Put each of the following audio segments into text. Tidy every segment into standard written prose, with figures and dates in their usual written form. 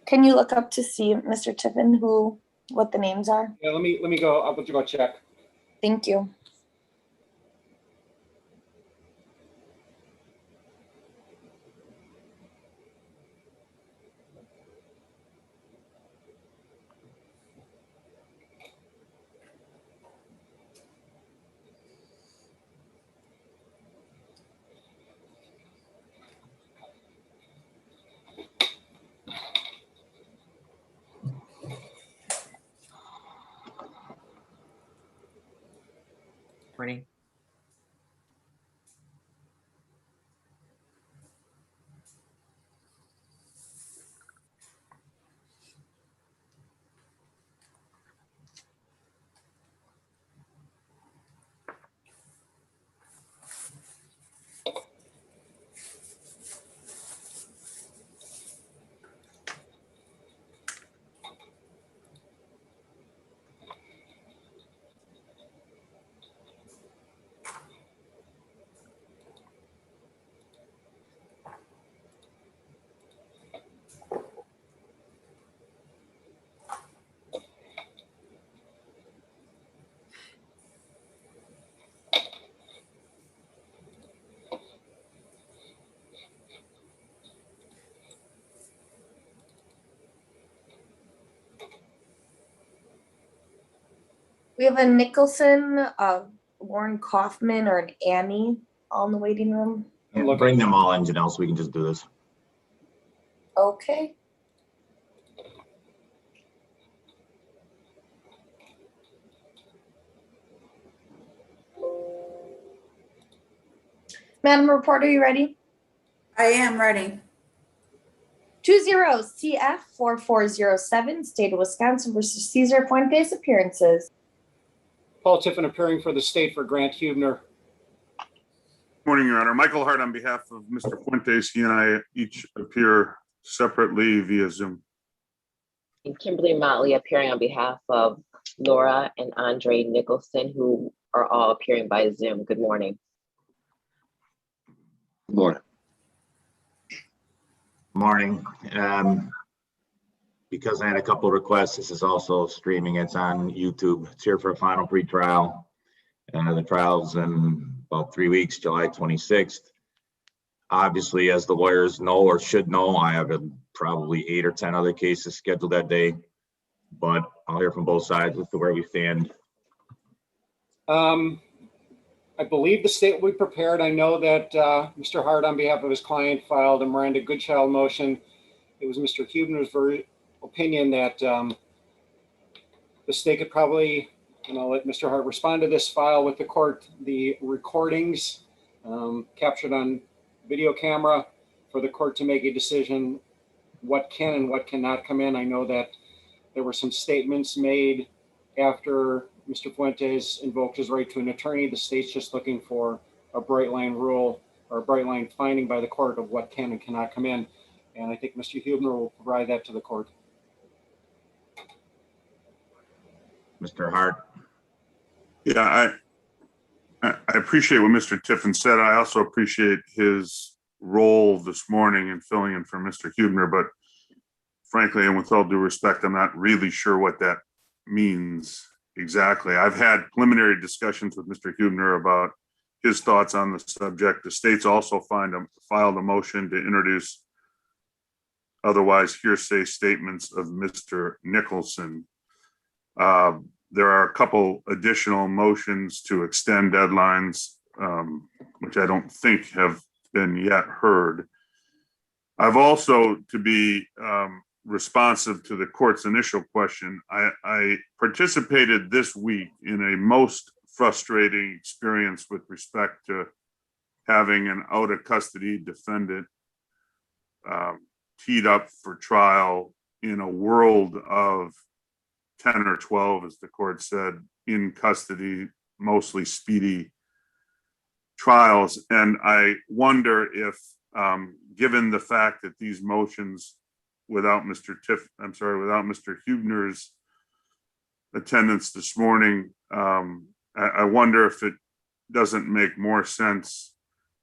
Can you look up to see, Mr. Tiffin, what the names are? Yeah, let me go. I'll go check. Thank you. Morning. We have a Nicholson, Warren Kaufman, or an Annie all in the waiting room. Yeah, bring them all in, Janelle, so we can just do this. Okay. Madam Reporter, you ready? I am ready. 20-CF4407, State of Wisconsin versus Cesar Fuentes, appearances. Paul Tiffin appearing for the state for Grant Hubner. Morning, Your Honor. Michael Hart on behalf of Mr. Fuentes. He and I each appear separately via Zoom. And Kimberly Motley appearing on behalf of Laura and Andre Nicholson, who are all appearing by Zoom. Good morning. Good morning. Morning. Because I had a couple of requests, this is also streaming. It's on YouTube. It's here for a final pretrial. The trial's in about 3 weeks, July 26th. Obviously, as the lawyers know or should know, I have probably 8 or 10 other cases scheduled that day, but I'll hear from both sides as to where we stand. I believe the state will be prepared. I know that Mr. Hart, on behalf of his client, filed a Miranda Goodchild motion. It was Mr. Hubner's opinion that the state could probably, let Mr. Hart respond to this, file with the court the recordings captured on video camera for the court to make a decision what can and what cannot come in. I know that there were some statements made after Mr. Fuentes invoked his right to an attorney. The state's just looking for a bright line rule or a bright line finding by the court of what can and cannot come in. And I think Mr. Hubner will provide that to the court. Mr. Hart. Yeah, I appreciate what Mr. Tiffin said. I also appreciate his role this morning in filling in for Mr. Hubner, but frankly, and with all due respect, I'm not really sure what that means exactly. I've had preliminary discussions with Mr. Hubner about his thoughts on the subject. The state's also filed a motion to introduce otherwise hearsay statements of Mr. Nicholson. There are a couple additional motions to extend deadlines, which I don't think have been yet heard. I've also, to be responsive to the court's initial question, I participated this week in a most frustrating experience with respect to having an out of custody defendant teed up for trial in a world of 10 or 12, as the court said, in custody, mostly speedy trials. And I wonder if, given the fact that these motions, without Mr. Hubner's attendance this morning, I wonder if it doesn't make more sense,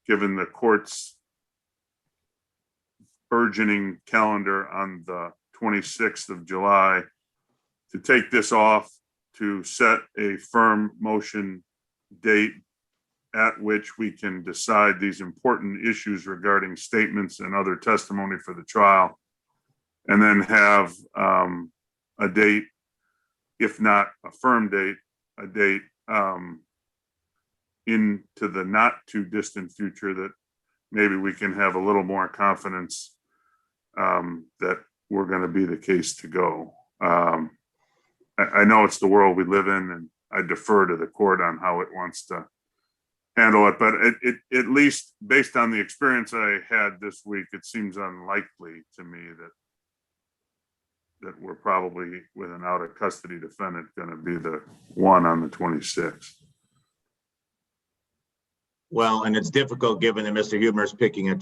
given the court's burgeoning calendar on the 26th of July, to take this off, to set a firm motion date at which we can decide these important issues regarding statements and other testimony for the trial, and then have a date, if not a firm date, a date into the not too distant future that maybe we can have a little more confidence that we're going to be the case to go. I know it's the world we live in, and I defer to the court on how it wants to handle it, but it at least based on the experience I had this week, it seems unlikely to me that we're probably with an out of custody defendant going to be the one on the 26th. Well, and it's difficult given that Mr. Huebner is picking a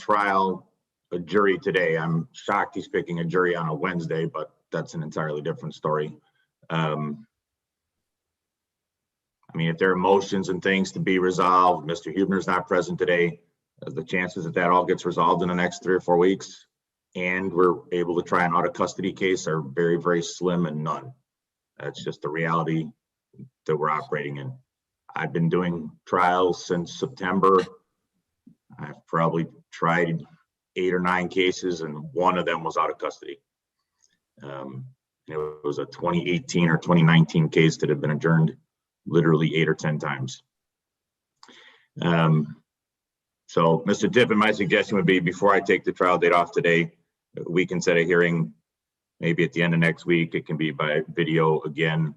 jury today. I'm shocked he's picking a jury on a Wednesday, but that's an entirely different story. I mean, if there are motions and things to be resolved, Mr. Huebner's not present today. The chances that all gets resolved in the next 3 or 4 weeks, and we're able to try an out of custody case, are very, very slim and none. That's just the reality that we're operating in. I've been doing trials since September. I've probably tried 8 or 9 cases, and one of them was out of custody. It was a 2018 or 2019 case that had been adjourned literally 8 or 10 times. So, Mr. Tiffin, my suggestion would be, before I take the trial date off today, we can set a hearing maybe at the end of next week. It can be by video again.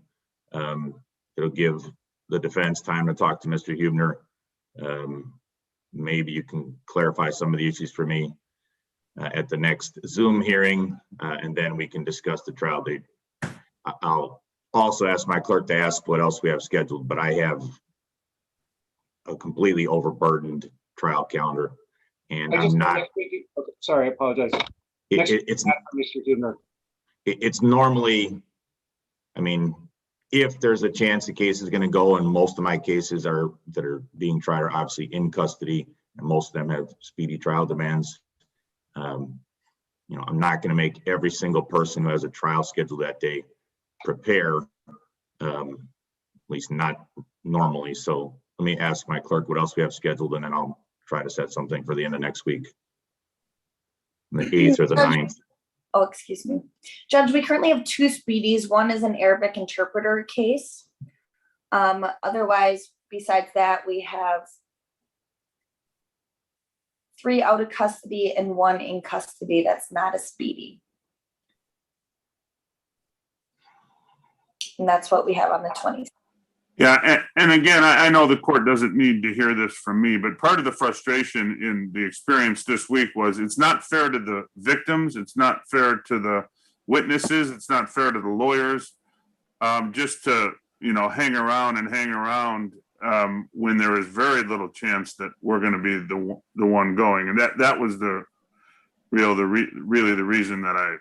It'll give the defense time to talk to Mr. Huebner. Maybe you can clarify some of the issues for me at the next Zoom hearing, and then we can discuss the trial date. I'll also ask my clerk to ask what else we have scheduled, but I have a completely overburdened trial calendar, and I'm not. Okay, sorry, I apologize. It's not for Mr. Huebner. It's normally, I mean, if there's a chance the case is going to go, and most of my cases that are being tried are obviously in custody, and most of them have speedy trial demands. I'm not going to make every single person who has a trial scheduled that day prepare, at least not normally. So let me ask my clerk what else we have scheduled, and then I'll try to set something for the end of next week, the 8th or the 9th. Oh, excuse me. Judge, we currently have 2 speedies. One is an Arabic interpreter case. Otherwise, besides that, we have 3 out of custody and 1 in custody that's not a speedy. And that's what we have on the 20th. Yeah, and again, I know the court doesn't need to hear this from me, but part of the frustration in the experience this week was it's not fair to the victims, it's not fair to the witnesses, it's not fair to the lawyers, just to hang around when there is very little chance that we're going to be the one going, and that was really the reason that I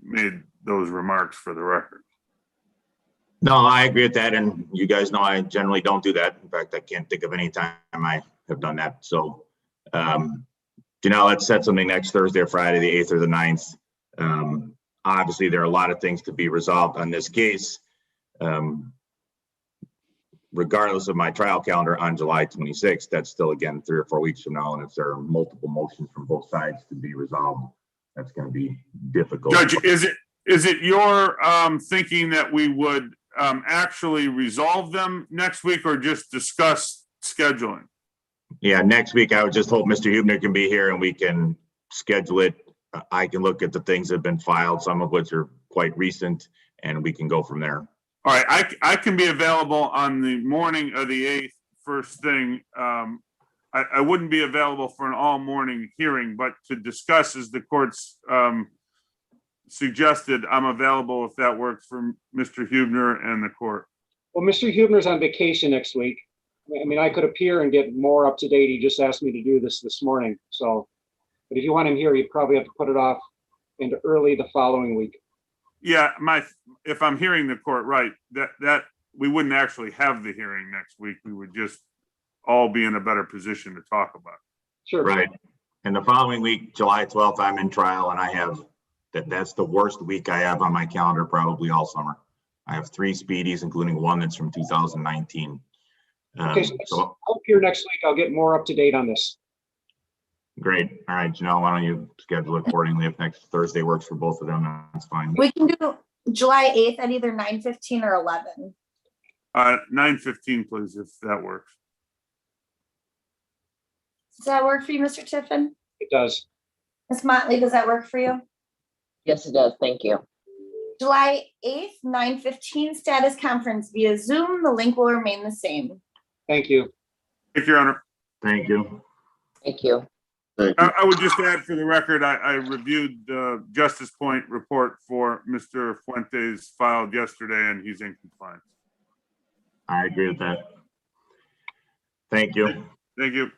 made those remarks for the record. No, I agree with that. And you guys know I generally don't do that. In fact, I can't think of any time I have done that. So, let's set something next Thursday or Friday, the 8th or the 9th. Obviously, there are a lot of things to be resolved on this case. Regardless of my trial calendar on July 26th, that's still, again, 3 or 4 weeks from now. And if there are multiple motions from both sides to be resolved, that's going to be difficult. Judge, is it your thinking that we would actually resolve them next week, or just discuss scheduling? Yeah, next week I would just hope Mr. Huebner can be here and we can schedule it. I can look at the things that have been filed, some of which are quite recent, and we can go from there. All right, I can be available on the morning of the 8th, first thing. I wouldn't be available for an all morning hearing, but to discuss, as the court's suggested, I'm available if that works for Mr. Huebner and the court. Well, Mr. Huebner's on vacation next week. I mean, I could appear and get more up to date. He just asked me to do this morning. So, but if you want him here, you'd probably have to put it off into early the following week. Yeah, if I'm hearing the court right, that we wouldn't actually have the hearing next week. We would just all be in a better position to talk about it. Sure. Right. And the following week, July 12th, I'm in trial, and I have That's the worst week I have on my calendar probably all summer. I have 3 speedies, including one that's from 2019. Okay, so So I'll hope here next week. I'll get more up to date on this. great. All right, Janelle, why don't you schedule accordingly? If next Thursday works for both of them, that's fine. We can do July 8th at either 9:15 or 11. 9:15, please, if that works. Does that work for you, Mr. Tiffin? It does. Ms. Motley, does that work for you? Yes, it does. Thank you. July 8th, 9:15 status conference via Zoom. The link will remain the same. Thank you. Thank you, Your Honor. Thank you. Thank you. I would just add for the record, I reviewed the Justice Point report for Mr. Fuentes filed yesterday, and he's in compliance. I agree with that. Thank you. Thank you.